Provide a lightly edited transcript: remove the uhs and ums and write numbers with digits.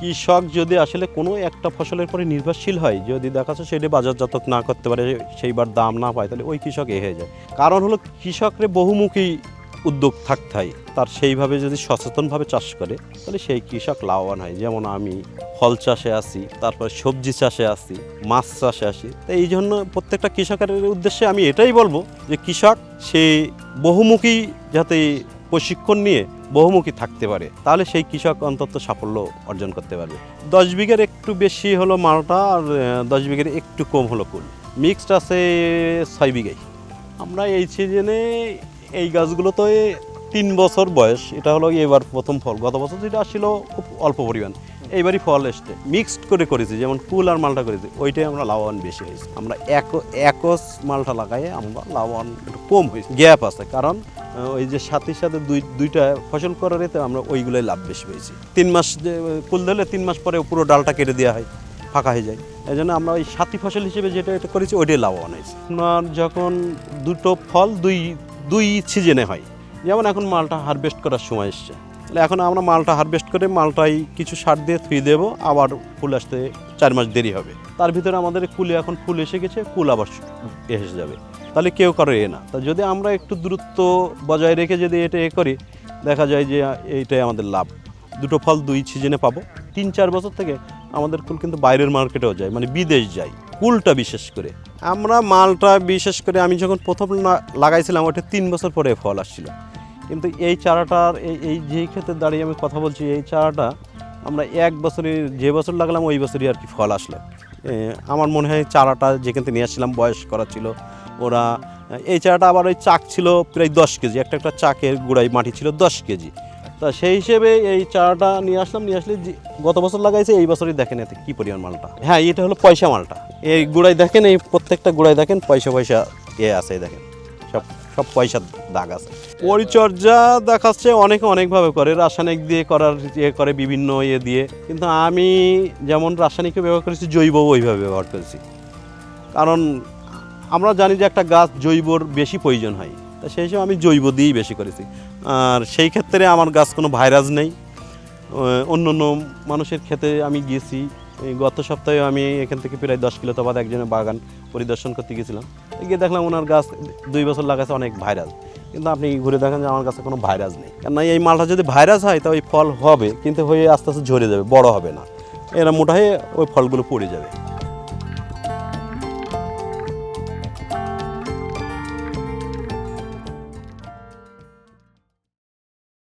কৃষক যদি আসলে কোনো একটা ফসলের পরে নির্ভরশীল হয়, যদি দেখা যাচ্ছে সেটা বাজারজাত না করতে পারে, সেইবার দাম না পায়, তাহলে ওই কৃষক হয়ে যায়। কারণ হলো কৃষকরে বহুমুখী উদ্যোগ থাকতে হয়, তার সেইভাবে যদি সচেতনভাবে চাষ করে তাহলে সেই কৃষক লাভবান হয়। যেমন আমি ফল চাষে আছি, তারপর সবজি চাষে আছি, মাছ চাষে আসি। তো এই জন্য প্রত্যেকটা কৃষকের উদ্দেশ্যে আমি এটাই বলবো যে কৃষক সে বহুমুখী যাতে প্রশিক্ষণ নিয়ে বহুমুখী থাকতে পারে, তাহলে সেই কৃষক অন্তত সাফল্য অর্জন করতে পারবে। 10 বিঘের একটু বেশি হলো মালটা, আর 10 বিঘের একটু কম হলো কুল। মিক্সড আছে 6 বিঘাই। আমরা এই সিজনে এই গাছগুলো তো 3 বছর বয়স, এটা হলো এবার প্রথম ফল। গত বছর যেটা আসছিল খুব অল্প পরিমাণ, এইবারই ফল এসছে। মিক্সড করে করেছি, যেমন কুল আর মালটা করেছি, ওইটাই আমরা লাভবান বেশি হয়েছে। আমরা একস মালটা লাগাই আমরা লাভবান একটু কম হয়েছে, গ্যাপ আছে। কারণ ওই যে সাথে সাথে দুইটা ফসল করার এতে আমরা ওইগুলোই লাভ বেশি পেয়েছি। 3 মাস কুল ধরলে 3 মাস পরে পুরো ডালটা কেটে দেওয়া হয়, ফাঁকা হয়ে যায়। এই জন্য আমরা ওই সাথী ফসল হিসেবে যেটা এটা করেছি ওইটাই লাভবান হয়েছে। আপনার যখন দুটো ফল দুই সিজনে হয়, যেমন এখন মালটা হারভেস্ট করার সময় এসছে, তাহলে এখন আমরা মালটা হারভেস্ট করে মালটাই কিছু সার দিয়ে থুয়ে দেবো, আবার ফুল আসতে 4 মাস দেরি হবে। তার ভিতরে আমাদের কুলে এখন ফুল এসে গেছে, কুল আবার এসে যাবে, তাহলে কেউ করে না। তা যদি আমরা একটু দূরত্ব বজায় রেখে যদি এটা করি, দেখা যায় যে এইটাই আমাদের লাভ। দুটো ফল 2 সিজনে পাবো। 3-4 বছর থেকে আমাদের কুল কিন্তু বাইরের মার্কেটেও যায়, মানে বিদেশ যায় কুলটা। বিশেষ করে আমরা মালটা বিশেষ করে আমি যখন প্রথম লাগাইছিলাম ওটা 3 বছর পরে ফল আসছিল, কিন্তু এই চারাটার এই যেই ক্ষেত্রে দাঁড়িয়ে আমি কথা বলছি, এই চারাটা আমরা 1 বছরে যে বছর লাগালাম ওই বছরই আর কি ফল আসলো। আমার মনে হয় চারাটা যেখান থেকে নিয়ে আসছিলাম বয়স করা ছিল ওরা, এই চারাটা আবার ওই চাক ছিল প্রায় 10 কেজি, একটা চাকের গোড়ায় মাটি ছিল 10 কেজি। তা সেই হিসেবে এই চারাটা নিয়ে আসলাম, নিয়ে আসলে গত বছর লাগাইছে, এই বছরই দেখেন এতে কী পরিমাণ মালটা। হ্যাঁ, এটা হলো পয়সা মালটা। এই গোড়ায় দেখেন, এই প্রত্যেকটা গোড়ায় দেখেন পয়সা আছে, দেখেন সব পয়সার দাগ আছে। পরিচর্যা দেখাচ্ছে অনেকভাবে করে, রাসায়নিক দিয়ে করার করে, বিভিন্ন দিয়ে। কিন্তু আমি যেমন রাসায়নিকও ব্যবহার করেছি, জৈব ওইভাবে ব্যবহার করেছি। কারণ আমরা জানি যে একটা গাছ জৈবর বেশি প্রয়োজন হয়, তা সেই হিসেবে আমি জৈব দিয়েই বেশি করেছি। আর সেই ক্ষেত্রে আমার গাছ কোনো ভাইরাস নেই। অন্য মানুষের ক্ষেতে আমি গিয়েছি, গত সপ্তাহে আমি এখান থেকে প্রায় 10 কিলো তফাৎ একজনের বাগান পরিদর্শন করতে গেছিলাম, গিয়ে দেখলাম ওনার গাছ 2 বছর লাগাচ্ছে, অনেক ভাইরাস। কিন্তু আপনি ঘুরে দেখেন যে আমার কাছে কোনো ভাইরাস নেই। কেননা এই মালটা যদি ভাইরাস হয় তা ওই ফল হবে, কিন্তু হয়ে আস্তে আস্তে ঝরে যাবে, বড় হবে না, এরা মোটা হয়ে ওই ফলগুলো পড়ে যাবে।